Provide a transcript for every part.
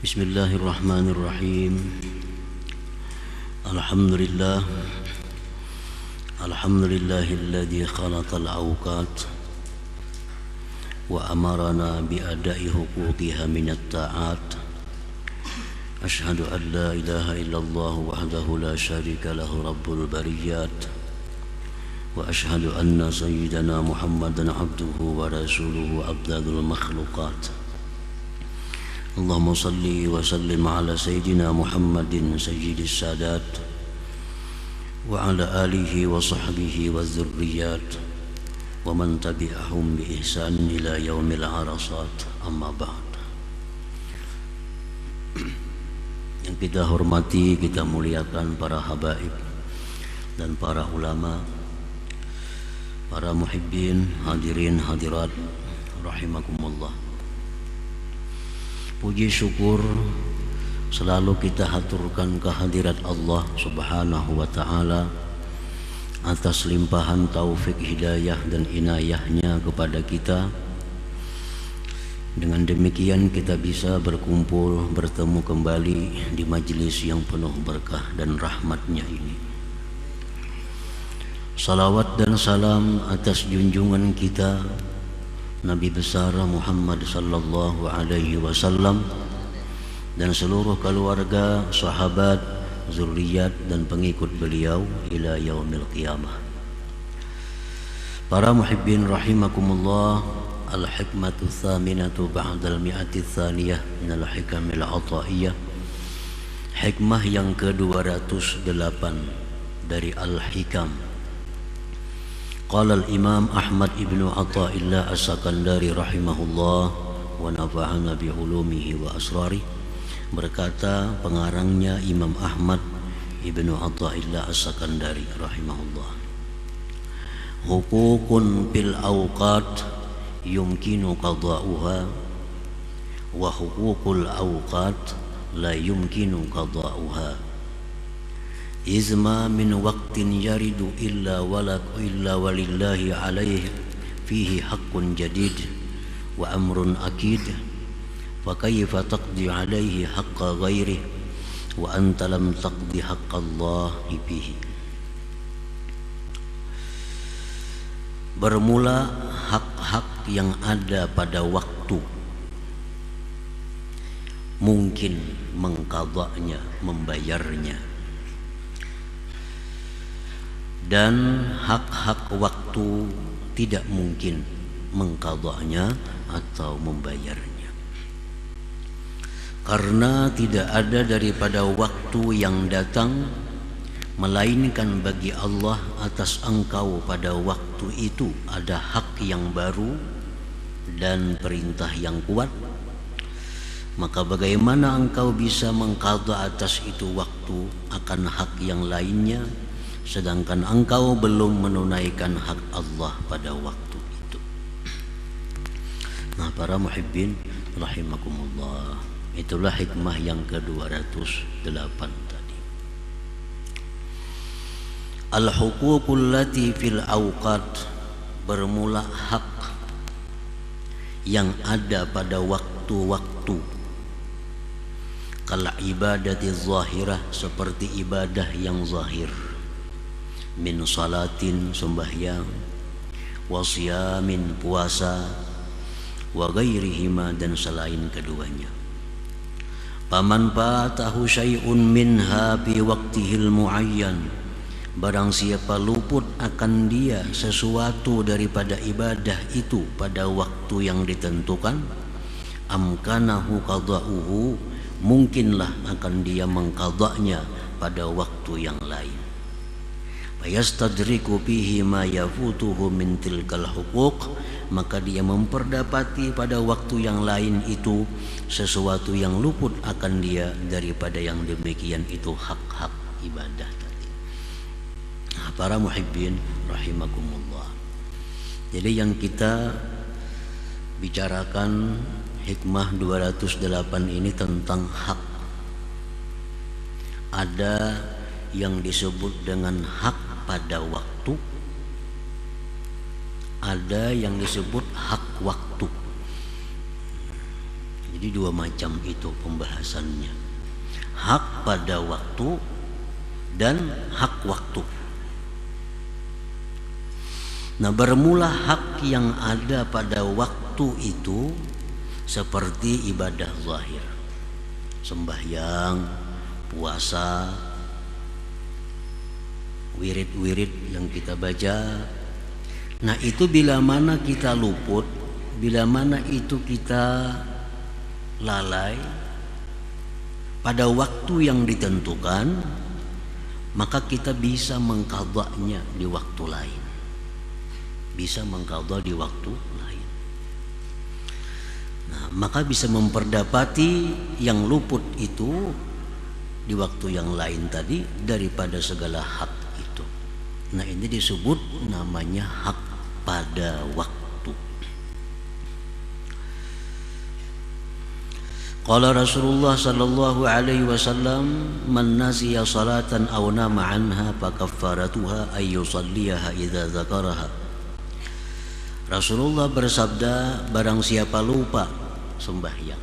Bismillahirrahmanirrahim. Alhamdulillah. Alhamdulillahilladzi khalaqal awqat wa amarana bi ada'i huquqiha minat ta'at. Ashhadu an la ilaha illallah wahdahu la syarika lahu rabbul bariyat. Wa ashhadu anna sayyidana Muhammadan abduhu wa rasuluhu afdalul makhluqat. Allahumma salli wa sallim ala sayyidina Muhammadin sayyidis sadat wa ala alihi wa sahbihi wa dzurriyyat wa man tabi'ahum bi ihsan ila yaumil arasat, amma ba'd. Yang kita hormati, kita muliakan para habaib dan para ulama, para muhibbin, hadirin hadirat rahimakumullah. Puji syukur selalu kita haturkan kehadirat Allah Subhanahu wa ta'ala atas limpahan taufik hidayah dan inayahnya kepada kita. Dengan demikian kita bisa berkumpul, bertemu kembali di majlis yang penuh berkah dan rahmatnya ini. Salawat dan salam atas junjungan kita Nabi besar Muhammad sallallahu alaihi wasallam dan seluruh keluarga, sahabat, zuriat dan pengikut beliau ila yaumil qiyamah. Para muhibbin rahimakumullah, al-hikmatu tsaminatu ba'dal mi'ati tsaniyah minal hikamil ataiyah. Hikmah yang ke-208 dari al-hikam. Qala al-Imam Ahmad ibnu Athaillah as-Sakandari rahimahullah wa nafa'ana bi ulumihi wa asrari. Berkata pengarangnya Imam Ahmad ibnu Athaillah as-Sakandari rahimahullah, huququn fil awqat yumkinu qada'uha wa huququl awqat la yumkinu qada'uha. Izma min waqtin yaridu illa walillahi alaihi fihi haqqun jadid wa amrun akid, fa kayfa taqdi alaihi haqqa ghairihi wa anta lam taqdi haqqallahi fihi. Bermula hak-hak yang ada pada waktu mungkin mengqadanya, membayarnya, dan hak-hak waktu tidak mungkin mengqadanya atau membayarnya, karena tidak ada daripada waktu yang datang melainkan bagi Allah atas engkau pada waktu itu ada hak yang baru dan perintah yang kuat. Maka bagaimana engkau bisa mengqadha atas itu waktu akan hak yang lainnya, sedangkan engkau belum menunaikan hak Allah pada waktu itu. Nah, para muhibbin rahimakumullah, itulah hikmah yang ke-208 tadi. Al-huququl lati fil awqat, bermula hak yang ada pada waktu-waktu. Kal ibadati zahirah, seperti ibadah yang zahir, min salatin, sembahyang, wa siyamin, puasa, wa ghairihima, dan selain keduanya. Paman fatahu syai'un minha fi waqtihil muayyan, barang siapa luput akan dia sesuatu daripada ibadah itu pada waktu yang ditentukan, amkanahu qada'uhu, mungkinlah akan dia mengqadanya pada waktu yang lain. Yastadriku fihi ma yafutuhu min tilkal huquq, maka dia memperdapati pada waktu yang lain itu sesuatu yang luput akan dia daripada yang demikian itu hak-hak ibadah tadi. Nah, para muhibbin rahimakumullah, jadi yang kita bicarakan hikmah 208 ini tentang hak. Ada yang disebut dengan hak pada waktu, ada yang disebut hak waktu. Jadi dua macam itu pembahasannya. Hak pada waktu dan hak waktu. Nah, bermula hak yang ada pada waktu itu seperti ibadah zahir, sembahyang, puasa, wirid-wirid yang kita baca. Nah, itu bila mana kita luput, bila mana itu kita lalai pada waktu yang ditentukan, maka kita bisa mengqadha'nya di waktu lain. Bisa mengqadha di waktu lain. Nah, maka bisa memperdapati yang luput itu di waktu yang lain tadi daripada segala hak itu. Nah, ini disebut namanya hak pada waktu. Qala Rasulullah sallallahu alaihi wasallam, man nasiya salatan aw nama anha fa kaffaratuha ay yusalliha idza dzakaraha. Rasulullah bersabda, barang siapa lupa sembahyang,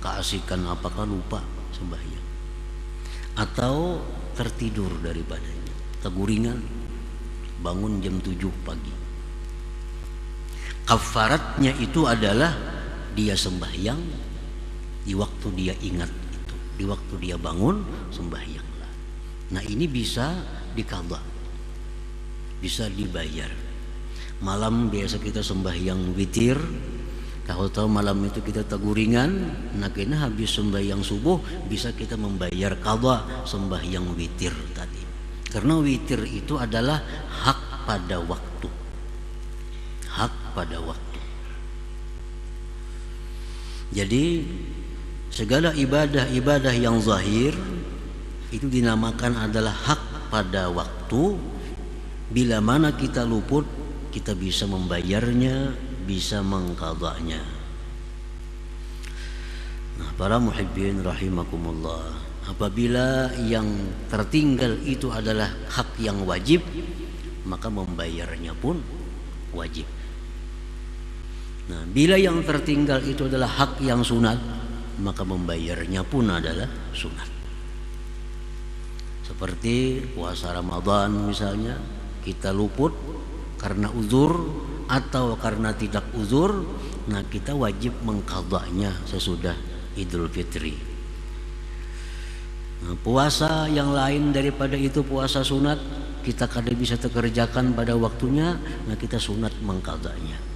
keasikan apakah lupa sembahyang, atau tertidur daripadanya, teguringan, bangun jam 7 pagi, kafaratnya itu adalah dia sembahyang di waktu dia ingat itu, di waktu dia bangun sembahyanglah. Nah, ini bisa diqadha, bisa dibayar. Malam biasa kita sembahyang witir, tahu-tahu malam itu kita teguringan, nah kena habis sembahyang subuh bisa kita membayar qadha sembahyang witir tadi. Karena witir itu adalah hak pada waktu. Hak pada waktu. Jadi segala ibadah-ibadah yang zahir itu dinamakan adalah hak pada waktu. Bila mana kita luput, kita bisa membayarnya, bisa mengqadha'nya. Nah, para muhibbin rahimakumullah, apabila yang tertinggal itu adalah hak yang wajib, maka membayarnya pun wajib. Nah, bila yang tertinggal itu adalah hak yang sunat, maka membayarnya pun adalah sunat. Seperti puasa Ramadan misalnya, kita luput karena uzur atau karena tidak uzur, nah kita wajib mengqadha'nya sesudah Idul Fitri. Nah, puasa yang lain daripada itu, puasa sunat, kita kadang bisa kerjakan pada waktunya, nah kita sunat mengqadha'nya.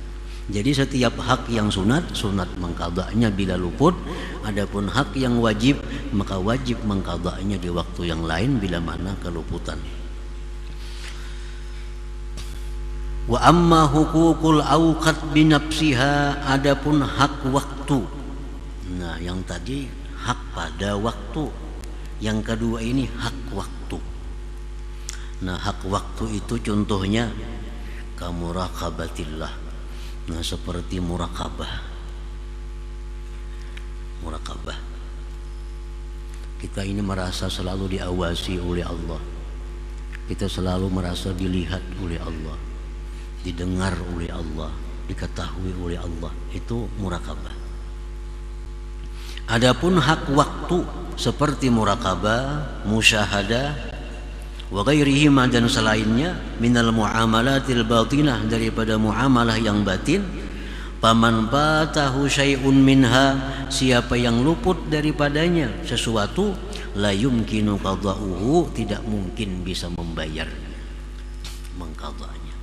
Jadi setiap hak yang sunat, sunat mengqadha'nya bila luput. Adapun hak yang wajib, maka wajib mengqadha'nya di waktu yang lain bila mana keluputan. Wa amma hukukul awqat binafsiha, adapun hak waktu. Nah, yang tadi hak pada waktu, yang kedua ini hak waktu. Nah, hak waktu itu contohnya kamuraqabatillah. Nah, seperti muraqabah. Muraqabah. Kita ini merasa selalu diawasi oleh Allah. Kita selalu merasa dilihat oleh Allah, didengar oleh Allah, diketahui oleh Allah. Itu muraqabah. Adapun hak waktu seperti muraqabah, musyahadah, wa ghairihima dan selainnya minal muamalatil batinah, daripada muamalah yang batin. Paman batahu syai'un minha, siapa yang luput daripadanya sesuatu, la yumkinu qadha'uhu, tidak mungkin bisa membayar, mengqadha'nya.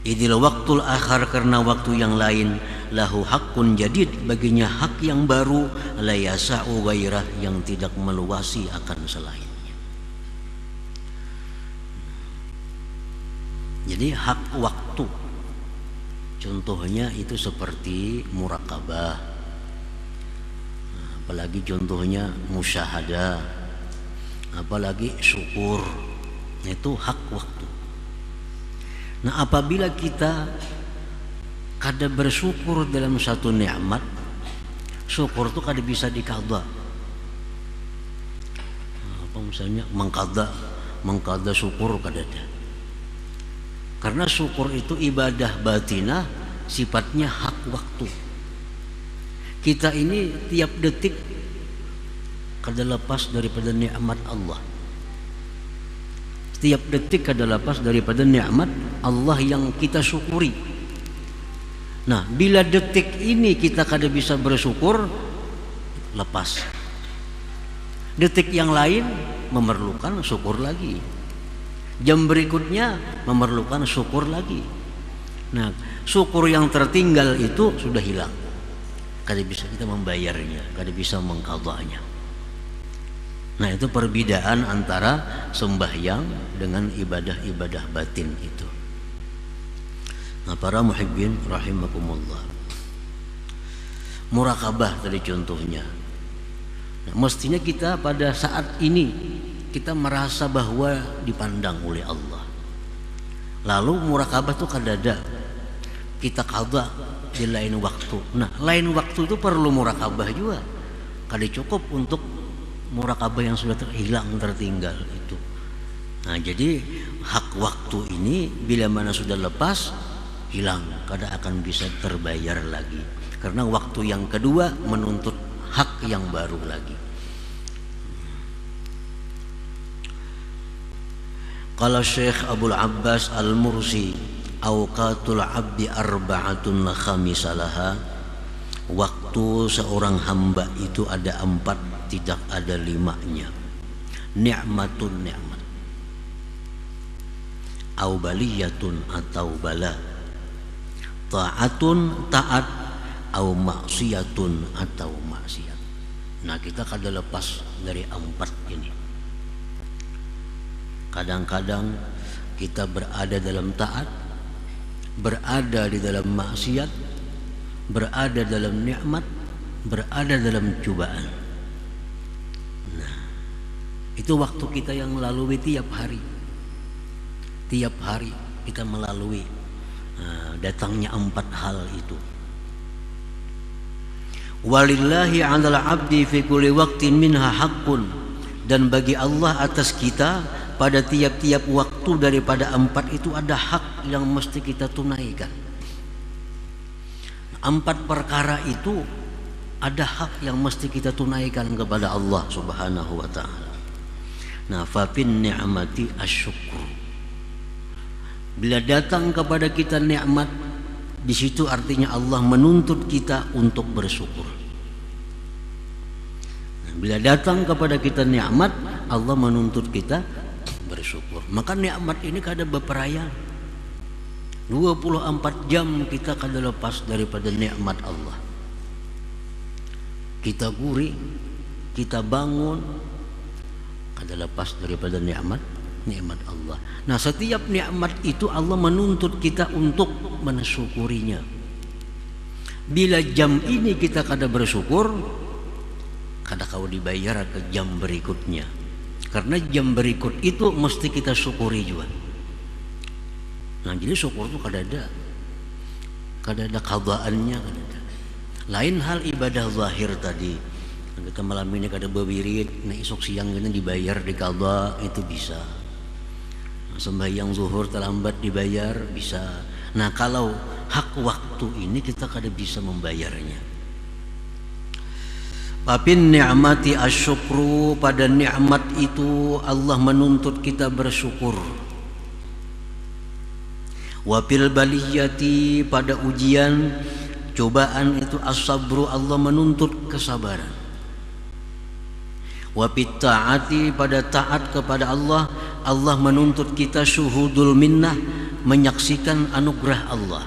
Idil waktul akhar, karena waktu yang lain, lahu haqqun jadid, baginya hak yang baru, la yasa'u ghairah, yang tidak meluasi akan selainnya. Jadi hak waktu contohnya itu seperti muraqabah, apalagi contohnya musyahadah, apalagi syukur, itu hak waktu. Nah, apabila kita kada bersyukur dalam satu nikmat, syukur itu kada bisa diqadha. Apa misalnya mengqadha syukur kada ada. Karena syukur itu ibadah batinah, sifatnya hak waktu. Kita ini tiap detik kada lepas daripada nikmat Allah. Setiap detik kada lepas daripada nikmat Allah yang kita syukuri. Nah, bila detik ini kita kada bisa bersyukur, lepas. Detik yang lain memerlukan syukur lagi. Jam berikutnya memerlukan syukur lagi. Nah, syukur yang tertinggal itu sudah hilang. Kada bisa kita membayarnya, kada bisa mengqadanya. Nah, itu perbedaan antara sembahyang dengan ibadah-ibadah batin itu. Nah, para muhibbin rahimakumullah, muraqabah tadi contohnya. Nah, mestinya kita pada saat ini kita merasa bahwa dipandang oleh Allah. Lalu muraqabah itu kadada kita qada di lain waktu. Nah, lain waktu itu perlu muraqabah juga. Kada cukup untuk muraqabah yang sudah hilang tertinggal itu. Nah, jadi hak waktu ini bila mana sudah lepas, hilang, kada akan bisa terbayar lagi. Karena waktu yang kedua menuntut hak yang baru lagi. Qala Syekh Abdul Abbas Al-Mursi, awqatul abdi arba'atun la khamisalaha. Waktu seorang hamba itu ada 4, tidak ada 5-nya. Ni'matun ni'mat, au baliyatun atau bala, ta'atun taat, au maksiyatun atau maksiat. Nah, kita kada lepas dari 4 ini. Kadang-kadang kita berada dalam taat, berada di dalam maksiat, berada dalam nikmat, berada dalam cobaan. Nah, itu waktu kita yang melalui tiap hari. Tiap hari kita melalui datangnya 4 hal itu. Walillahi 'alal 'abdi fi kulli waqtin minha haqqun, dan bagi Allah atas kita pada tiap-tiap waktu daripada 4 itu ada hak yang mesti kita tunaikan. 4 perkara itu ada hak yang mesti kita tunaikan kepada Allah Subhanahu wa ta'ala. Nah, fa fin ni'mati asyukru. Bila datang kepada kita nikmat, di situ artinya Allah menuntut kita untuk bersyukur. Nah, bila datang kepada kita nikmat, Allah menuntut kita bersyukur. Maka nikmat ini kada beperayaan. 24 jam kita kada lepas daripada nikmat Allah. Kita guring, kita bangun, kada lepas daripada nikmat Allah. Nah, setiap nikmat itu Allah menuntut kita untuk mensyukurinya. Bila jam ini kita kada bersyukur, kada kau dibayar ke jam berikutnya. Karena jam berikut itu mesti kita syukuri juga. Nah, jadi syukur itu kada ada qadaannya, kada ada. Lain hal ibadah zahir tadi. Kita malam ini kada bewirid, nah esok siang ini dibayar di qada, itu bisa. Sembahyang zuhur terlambat dibayar, bisa. Nah, kalau hak waktu ini kita kada bisa membayarnya. Papin ni'mati asyukru, pada nikmat itu Allah menuntut kita bersyukur. Wapil baliyati, pada ujian cobaan itu as-sabru, Allah menuntut kesabaran. Wapit ta'ati, pada taat kepada Allah, Allah menuntut kita syuhudul minnah, menyaksikan anugerah Allah.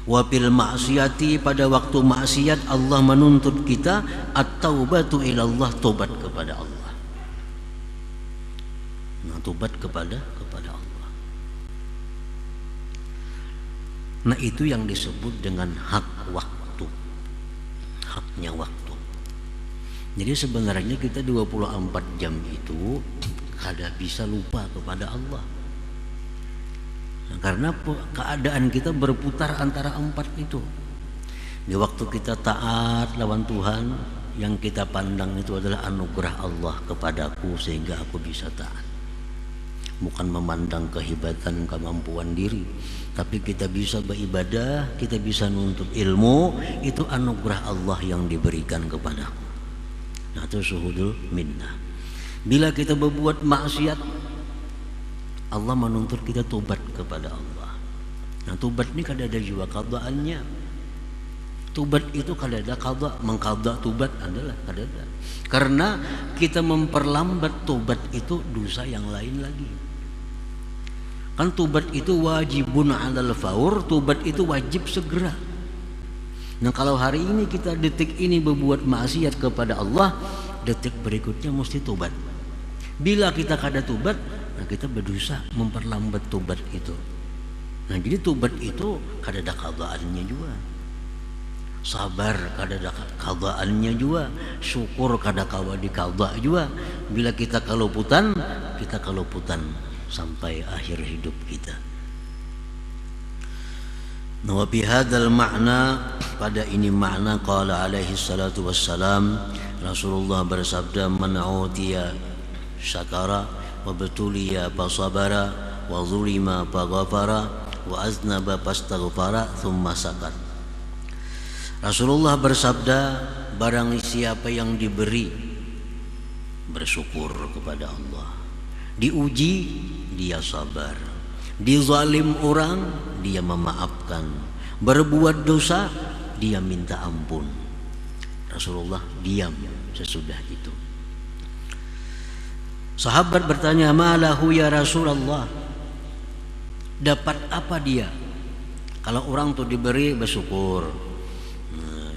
Wapil maksiati, pada waktu maksiat Allah menuntut kita at-taubatu ilallah, tobat kepada Allah. Nah, tobat kepada Allah. Nah, itu yang disebut dengan hak waktu. Haknya waktu. Jadi sebenarnya kita 24 jam itu kada bisa lupa kepada Allah. Karena keadaan kita berputar antara 4 itu. Di waktu kita taat lawan Tuhan, yang kita pandang itu adalah anugerah Allah kepadaku sehingga aku bisa taat. bukan memandang kehebatan kemampuan diri, tapi kita bisa beribadah, kita bisa nuntut ilmu, itu anugerah Allah yang diberikan kepada. Nah, itu syuhudul minnah. Bila kita berbuat maksiat, Allah menuntut kita tobat kepada Allah. Nah, tobat ini kadang ada juga qada'annya. Tobat itu kadang ada qada', mengqada' tobat adalah kadang ada. Karena kita memperlambat tobat itu dosa yang lain lagi. Kan tobat itu wajibun 'alal faur, tobat itu wajib segera. Nah, kalau hari ini kita detik ini berbuat maksiat kepada Allah, detik berikutnya mesti tobat. Bila kita kada tobat, nah kita berdosa memperlambat tobat itu. Nah, jadi tobat itu kada ada qada'annya juga. Sabar kada ada qada'annya juga, syukur kada kawa di qada' juga. Bila kita kaluputan, kita kaluputan sampai akhir hidup kita. Wa bi hadzal ma'na, pada ini makna qala alaihi salatu wassalam, Rasulullah bersabda, man utiya syakara wa betuliya fasabara wa zulima faghafara wa aznaba fastaghfara thumma sakat. Rasulullah bersabda, barang siapa yang diberi bersyukur kepada Allah, diuji dia sabar, dizalim orang dia memaafkan, berbuat dosa dia minta ampun. Rasulullah diam sesudah itu. Sahabat bertanya, malahu ya Rasulullah, dapat apa dia? Kalau orang tuh diberi bersyukur,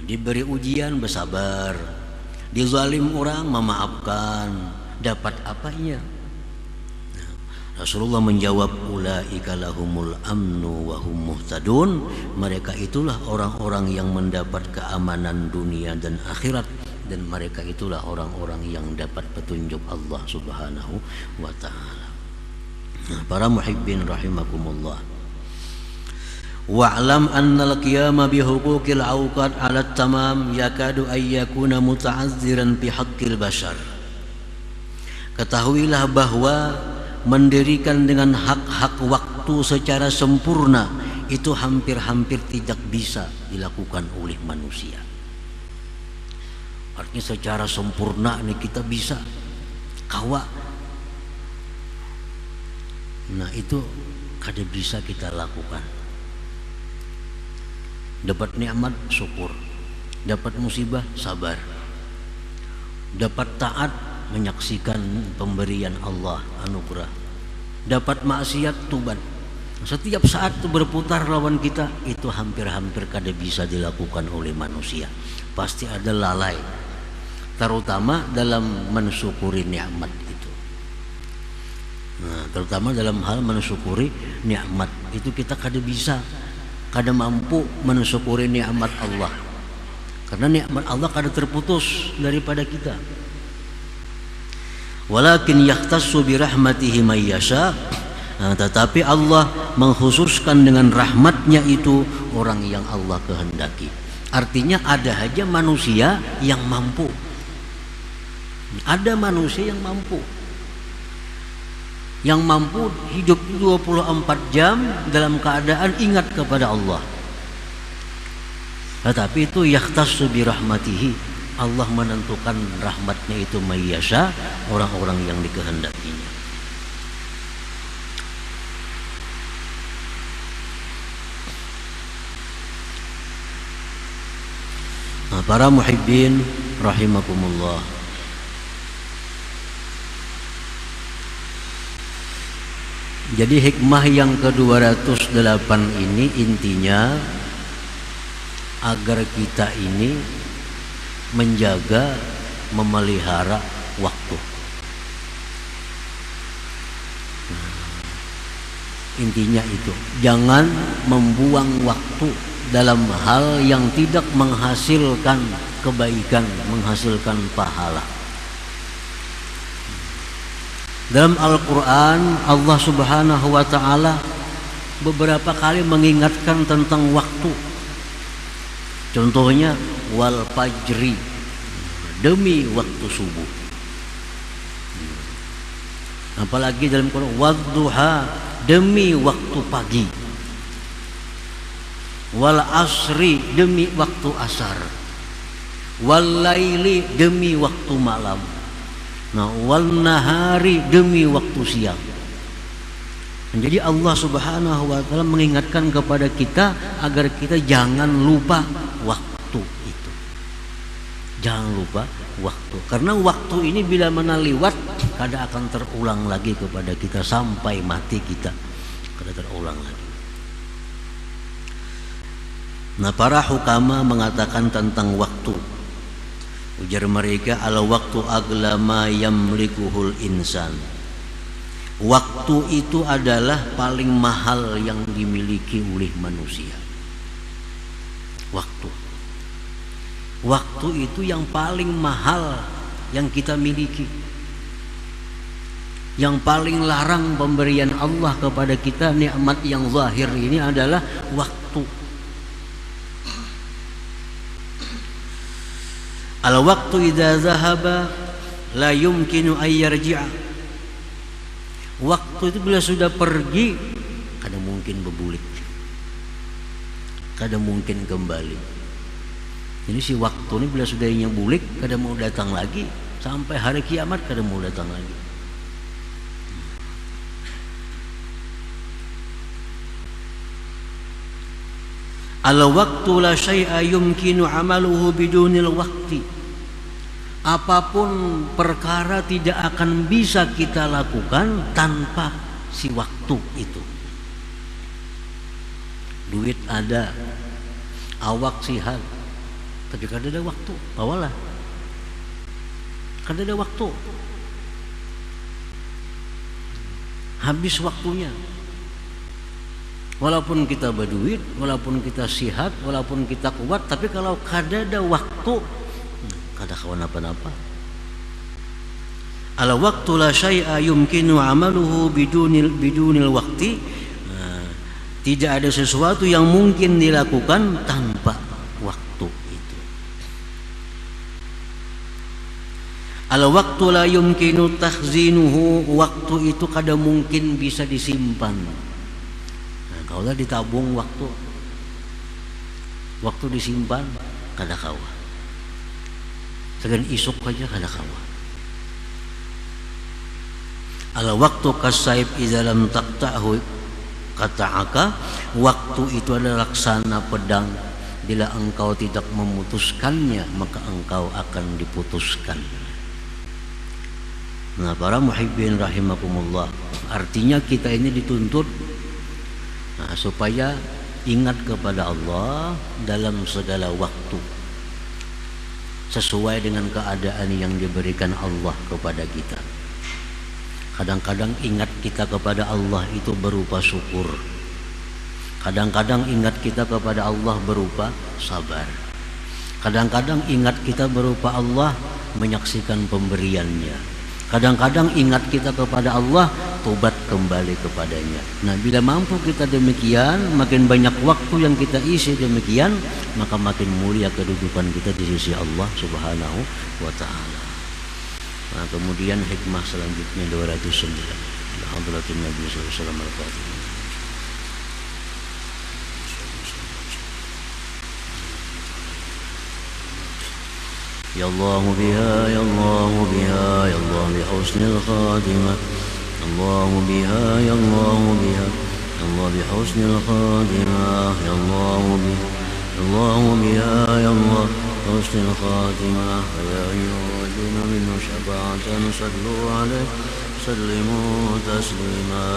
diberi ujian bersabar, dizalim orang memaafkan, dapat apa ia? Rasulullah menjawab, ulaika lahumul amnu wa hum muhtadun, mereka itulah orang-orang yang mendapat keamanan dunia dan akhirat, dan mereka itulah orang-orang yang dapat petunjuk Allah Subhanahu wa ta'ala. Nah, para muhibbin rahimakumullah, wa'lam annal qiyama bihuquqil awqat 'ala tamam yakadu ay yakuna muta'azziran fi haqqil bashar. Ketahuilah bahwa mendirikan dengan hak-hak waktu secara sempurna itu hampir-hampir tidak bisa dilakukan oleh manusia. Artinya secara sempurna ini kita bisa kawa. Nah, itu kada bisa kita lakukan. Dapat nikmat syukur, dapat musibah sabar, dapat taat menyaksikan pemberian Allah anugerah, dapat maksiat tobat. Setiap saat itu berputar lawan kita, itu hampir-hampir kada bisa dilakukan oleh manusia. Pasti ada lalai, terutama dalam mensyukuri nikmat itu. Nah, terutama dalam hal mensyukuri nikmat itu kita kada bisa, kada mampu mensyukuri nikmat Allah, karena nikmat Allah kada terputus daripada kita. Walakin yahtassu bi rahmatihi may yasha, tetapi Allah mengkhususkan dengan rahmatnya itu orang yang Allah kehendaki. Artinya ada aja manusia yang mampu, ada manusia yang mampu hidup 24 jam dalam keadaan ingat kepada Allah. Tetapi itu yahtassu bi rahmatihi, Allah menentukan rahmatnya itu mayyasha, orang-orang yang dikehendakinya. Nah, para muhibbin rahimakumullah, jadi hikmah yang ke-208 ini intinya agar kita ini menjaga, memelihara waktu. Intinya itu, jangan membuang waktu dalam hal yang tidak menghasilkan kebaikan, menghasilkan pahala. Dalam Al-Quran Allah Subhanahu wa ta'ala beberapa kali mengingatkan tentang waktu. Contohnya wal fajri, demi waktu subuh. Apalagi dalam Quran, wadduha, demi waktu pagi, wal asri, demi waktu asar, wal laili, demi waktu malam, nah wal nahari, demi waktu siang. Jadi Allah Subhanahu wa taala mengingatkan kepada kita agar kita jangan lupa waktu itu. Jangan lupa waktu, karena waktu ini bila mana lewat kada akan terulang lagi kepada kita sampai mati kita, kada terulang lagi. Nah, para hukama mengatakan tentang waktu, ujar mereka, al waktu agla ma yamlikuhul insan. Waktu itu adalah paling mahal yang dimiliki oleh manusia. Waktu itu yang paling mahal yang kita miliki. Yang paling larang pemberian Allah kepada kita, nikmat yang zahir ini adalah waktu. Al waktu idza zahaba la yumkinu ay yarji'a. Waktu itu bila sudah pergi, kada mungkin berbulik, kada mungkin kembali. Jadi si waktu ini bila sudah bulik, kada mau datang lagi, sampai hari kiamat kada mau datang lagi. Al waktu la syai'a yumkinu amaluhu bidunil waqti. Apapun perkara tidak akan bisa kita lakukan tanpa si waktu itu. Duit ada, awak sihat, tapi kada ada waktu, bawalah. Kada ada waktu, habis waktunya. Walaupun kita berduit, walaupun kita sihat, walaupun kita kuat, tapi kalau kada ada waktu, kada kawan apa-apa. Al waktu la syai'a yumkinu amaluhu bidunil waqti. Tidak ada sesuatu yang mungkin dilakukan tanpa waktu itu. Al waktu la yumkinu takhzinuhu. Waktu itu kada mungkin bisa disimpan. Nah, kalau ditabung waktu disimpan kada kawan. Segan isuk aja kada kawa. Al waktu kasaib idza lam taqta'hu qata'aka. Waktu itu adalah laksana pedang, bila engkau tidak memutuskannya maka engkau akan diputuskan. Nah, para muhibbin rahimakumullah, artinya kita ini dituntut supaya ingat kepada Allah dalam segala waktu, sesuai dengan keadaan yang diberikan Allah kepada kita. Kadang-kadang ingat kita kepada Allah itu berupa syukur. Kadang-kadang ingat kita kepada Allah berupa sabar. Kadang-kadang ingat kita berupa Allah menyaksikan pemberiannya. Kadang-kadang ingat kita kepada Allah tobat kembali kepadanya. Nah, bila mampu kita demikian, makin banyak waktu yang kita isi demikian, maka makin mulia kedudukan kita di sisi Allah Subhanahu wa ta'ala. Nah, kemudian hikmah selanjutnya 209. Hadratin Nabi sallallahu alaihi wasallam al-Fatihah. Ya Allah biha, ya Allah biha, ya Allah bi husnil khatimah. Allah biha, ya Allah biha, ya Allah bi husnil khatimah. Ya Allah biha, Allah biha, ya Allah husnil khatimah. Ya ayyuhallazina amanu syafa'atan sallu alaihi sallimu taslima.